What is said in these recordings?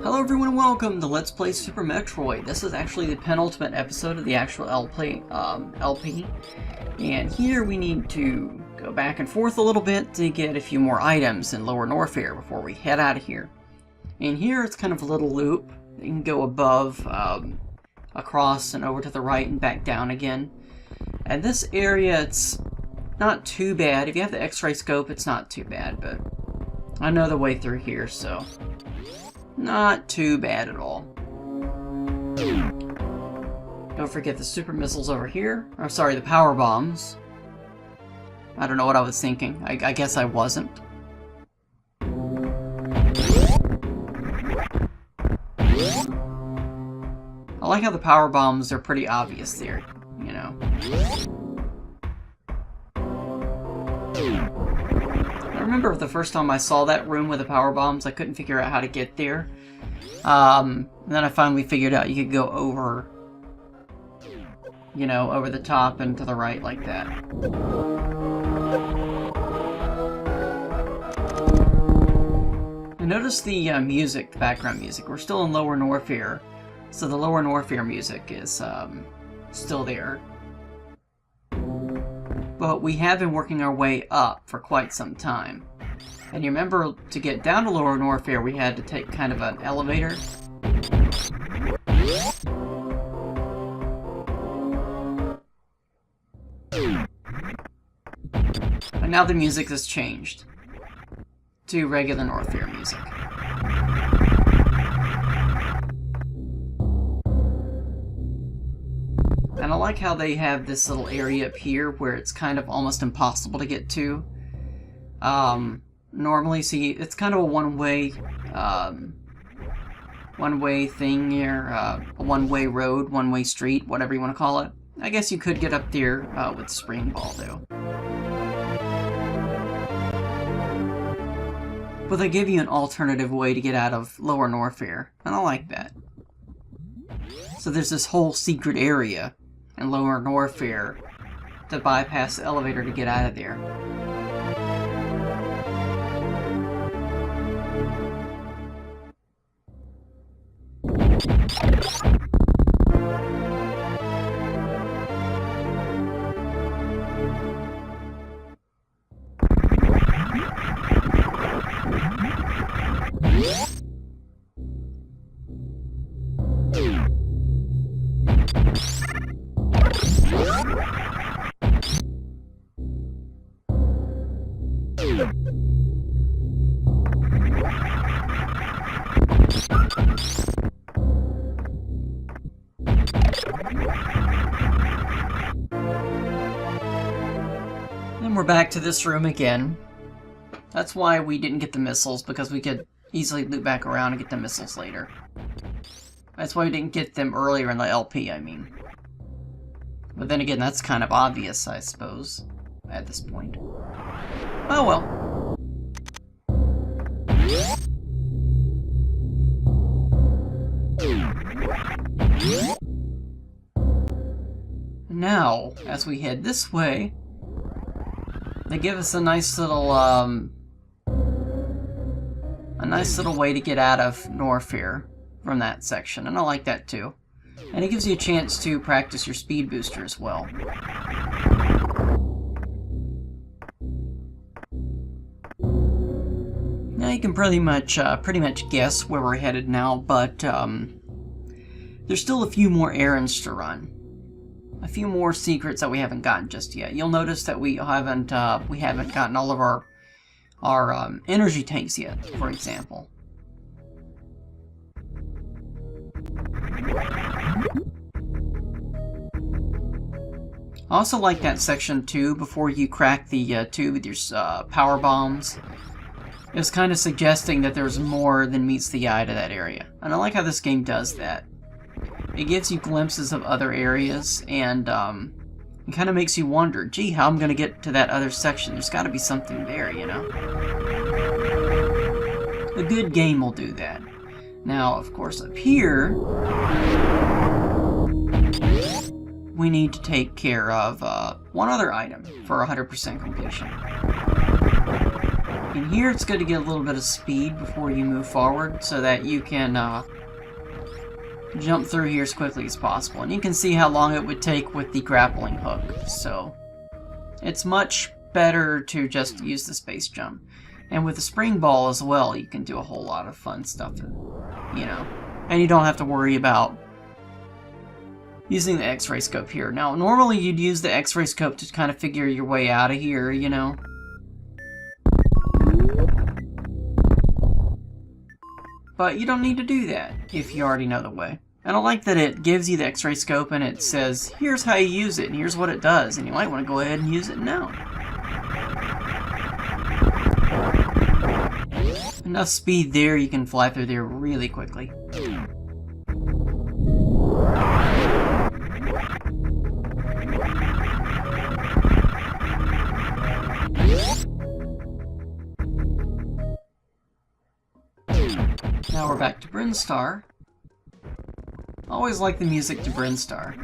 Hello everyone and welcome to Let's Play Super Metroid. This is actually the penultimate episode of the actual LP. And here we need to go back and forth a little bit to get a few more items in Lower Norfair before we head out of here. And here it's kind of a little loop. You can go above, across and over to the right and back down again. And this area, it's not too bad. If you have the X-ray scope, it's not too bad, but I know the way through here, so not too bad at all. Don't forget the super missiles over here. Or sorry, the power bombs. I don't know what I was thinking. I guess I wasn't. I like how the power bombs are pretty obvious there, you know. I remember the first time I saw that room with the power bombs, I couldn't figure out how to get there. And then I finally figured out you could go over, you know, over the top and to the right like that. And notice the music, the background music. We're still in Lower Norfair, so the Lower Norfair music is still there. But we have been working our way up for quite some time. And you remember, to get down to Lower Norfair, we had to take kind of an elevator. And now the music has changed to regular Norfair music. And I like how they have this little area up here where it's kind of almost impossible to get to. Normally, see, it's kind of a one-way thing here, a one-way road, one-way street, whatever you want to call it. I guess you could get up there with the spring ball, though. But they give you an alternative way to get out of Lower Norfair, and I like that. So there's this whole secret area in Lower Norfair to bypass the elevator to get out of there. And we're back to this room again. That's why we didn't get the missiles, because we could easily loop back around and get the missiles later. That's why we didn't get them earlier in the LP, I mean. But then again, that's kind of obvious, I suppose, at this point. Oh well. Now, as we head this way, they give us a nice little way to get out of Norfair from that section, and I like that too. And it gives you a chance to practice your speed booster as well. Now you can pretty much guess where we're headed now, but there's still a few more errands to run. A few more secrets that we haven't gotten just yet. You'll notice that we haven't gotten all of our energy tanks yet, for example. I also like that section too, before you crack the tube with your power bombs. It was kind of suggesting that there's more than meets the eye to that area. And I like how this game does that. It gives you glimpses of other areas, and it kind of makes you wonder, gee, how I'm going to get to that other section? There's got to be something there, you know? A good game will do that. Now, of course, up here, we need to take care of one other item for 100% completion. And here it's good to get a little bit of speed before you move forward so that you can jump through here as quickly as possible. And you can see how long it would take with the grappling hook. So it's much better to just use the space jump. And with the spring ball as well, you can do a whole lot of fun stuff, you know. And you don't have to worry about using the X-ray scope here. Now, normally you'd use the X-ray scope to kind of figure your way out of here, you know. But you don't need to do that if you already know the way. And I like that it gives you the X-ray scope and it says, here's how you use it and here's what it does. And you might want to go ahead and use it now. Enough speed there, you can fly through there really quickly. Now we're back to Brinstar. Always like the music to Brinstar.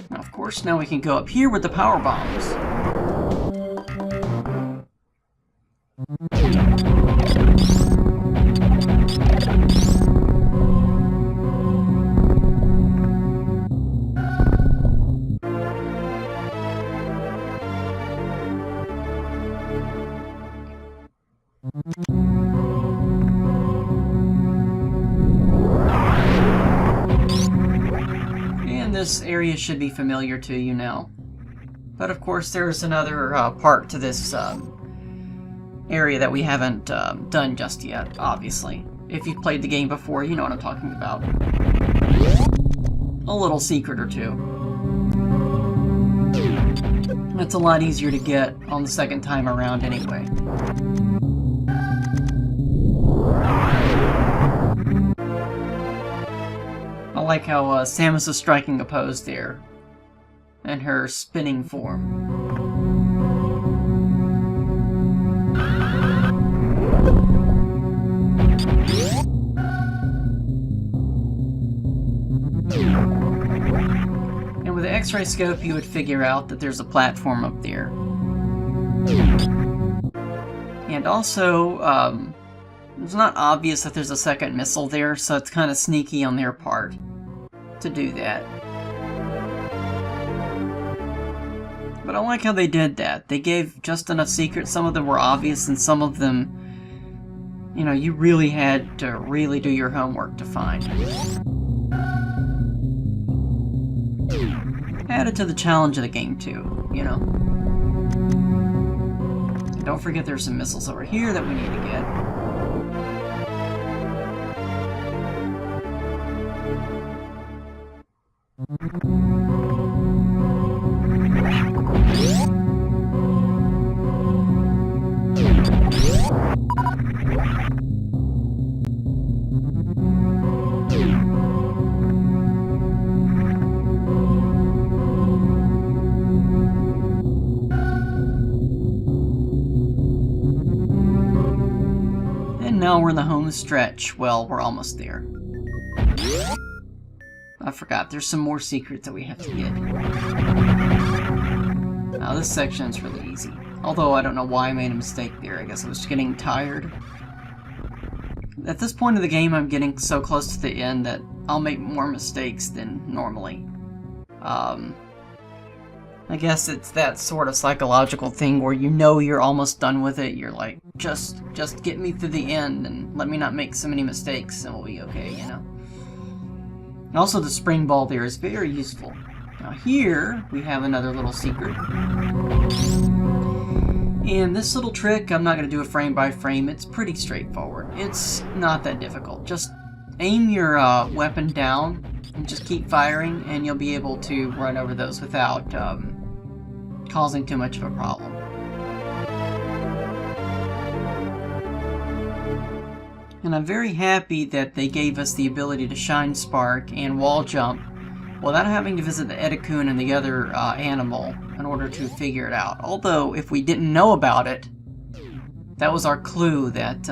Now, of course, now we can go up here with the power bombs. This area should be familiar to you now. But of course there's another part to this area that we haven't done just yet, obviously. If you've played the game before, you know what I'm talking about. A little secret or two. It's a lot easier to get on the second time around anyway. I like how Samus is striking a pose there, and her spinning form. And with the X-ray scope, you would figure out that there's a platform up there. And also, it's not obvious that there's a second missile there, so it's kind of sneaky on their part to do that. But I like how they did that. They gave just enough secrets. Some of them were obvious, and some of them, you know, you really had to really do your homework to find. Added to the challenge of the game, too, you know. And don't forget there's some missiles over here that we need to get. And now we're in the home stretch. Well, we're almost there. I forgot, there's some more secrets that we have to get. Now this section's really easy. Although I don't know why I made a mistake there. I guess I was getting tired. At this point of the game, I'm getting so close to the end that I'll make more mistakes than normally. I guess it's that sort of psychological thing where you know you're almost done with it. You're like, just get me through the end and let me not make so many mistakes and we'll be okay, you know? And also the spring ball there is very useful. Now here, we have another little secret. And this little trick, I'm not going to do it frame by frame. It's pretty straightforward. It's not that difficult. Just aim your weapon down and just keep firing and you'll be able to run over those without causing too much of a problem. And I'm very happy that they gave us the ability to shine spark and wall jump without having to visit the Edikun and the other animal in order to figure it out. Although, if we didn't know about it, that was our clue that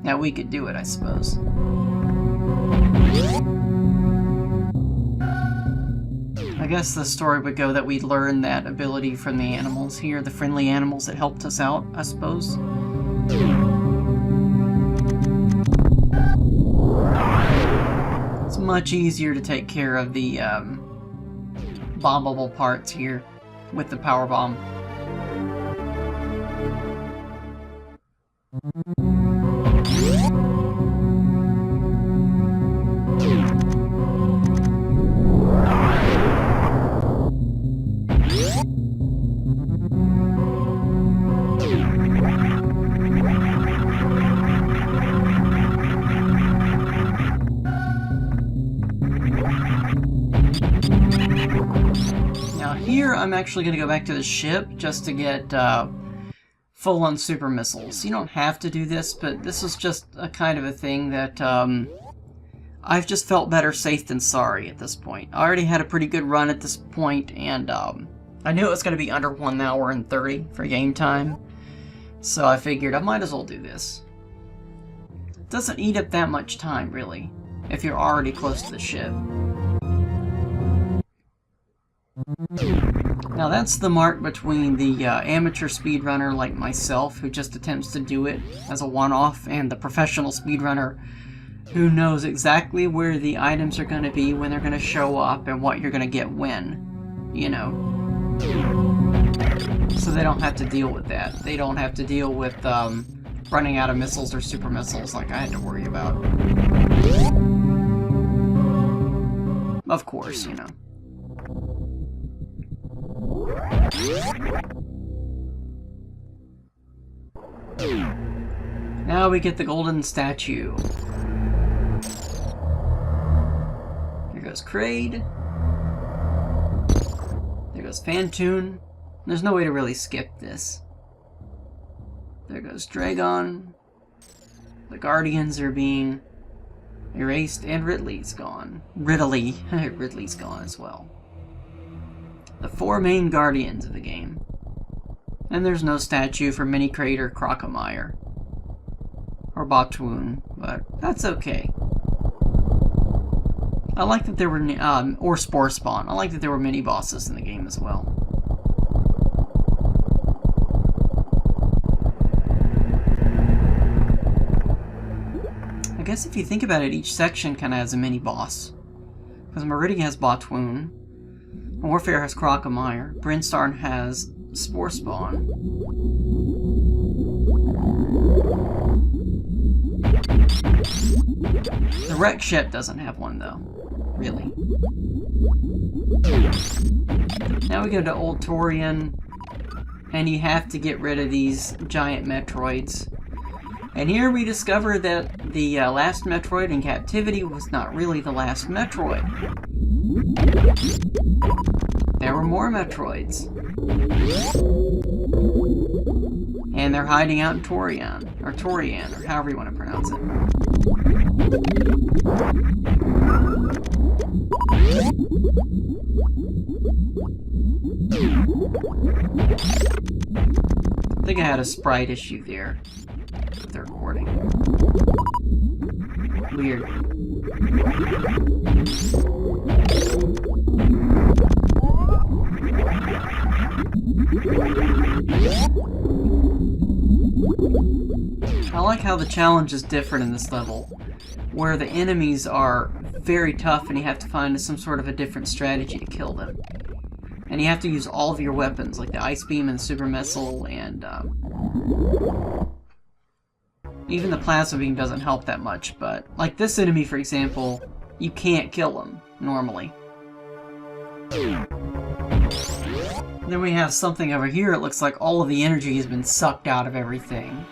that we could do it, I suppose. I guess the story would go that we learned that ability from the animals here, the friendly animals that helped us out, I suppose. It's much easier to take care of the bombable parts here with the power bomb. Here, I'm actually going to go back to the ship just to get full-on super missiles. You don't have to do this, but this is just a kind of a thing that I've just felt better safe than sorry at this point. I already had a pretty good run at this point, and I knew it was going to be under 1 hour and 30 for game time, so I figured I might as well do this. It doesn't eat up that much time, really, if you're already close to the ship. Now that's the mark between the amateur speedrunner like myself, who just attempts to do it as a one-off, and the professional speedrunner who knows exactly where the items are going to be, when they're going to show up, and what you're going to get when, you know. So they don't have to deal with that. They don't have to deal with running out of missiles or super missiles like I had to worry about. Of course, you know. Now we get the golden statue. Here goes Kraid. There goes Phantoon. There's no way to really skip this. There goes Dragon. The Guardians are being erased, and Ridley's gone. Ridley's gone as well. The 4 main Guardians of the game. And there's no statue for Mini Kraid or Crocomire. Or Botwoon, but that's okay. I like that there were, or Spore Spawn. I like that there were mini bosses in the game as well. I guess if you think about it, each section kind of has a mini boss. Because Meridian has Botwoon. Warfare has Crocomire. Brinstarn has Spore Spawn. The wreck ship doesn't have one though, really. Now we go to Old Tourian, and you have to get rid of these giant Metroids. And here we discover that the last Metroid in captivity was not really the last Metroid. There were more Metroids. And they're hiding out in Tourian, or however you want to pronounce it. I think I had a sprite issue there with the recording. Weird. I like how the challenge is different in this level, where the enemies are very tough and you have to find some sort of a different strategy to kill them. And you have to use all of your weapons, like the Ice Beam and the Super Missile, and even the Plasma Beam doesn't help that much, but like this enemy, for example, you can't kill him normally. Then we have something over here, it looks like all of the energy has been sucked out of everything.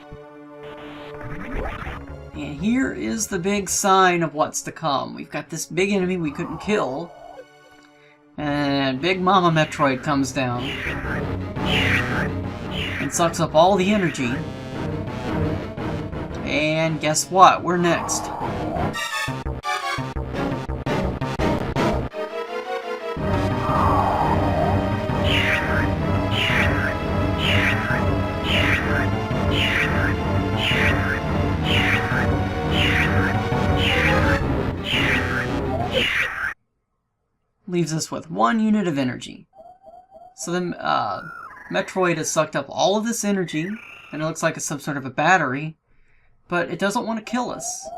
And here is the big sign of what's to come. We've got this big enemy we couldn't kill, and Big Mama Metroid comes down and sucks up all the energy. And guess what? We're next. leaves us with 1 unit of energy. So then Metroid has sucked up all of this energy, and it looks like it's some sort of a battery, but it doesn't want to kill us.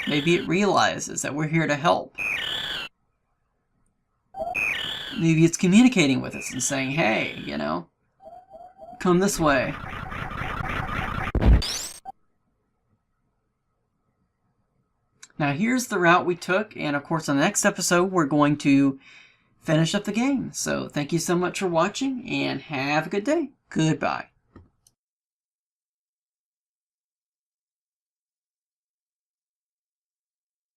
Maybe it realizes that we're here to help. Maybe it's communicating with us and saying, hey, you know, come this way. Now here's the route we took, and of course on the next episode we're going to finish up the game. So thank you so much for watching, and have a good day. Goodbye.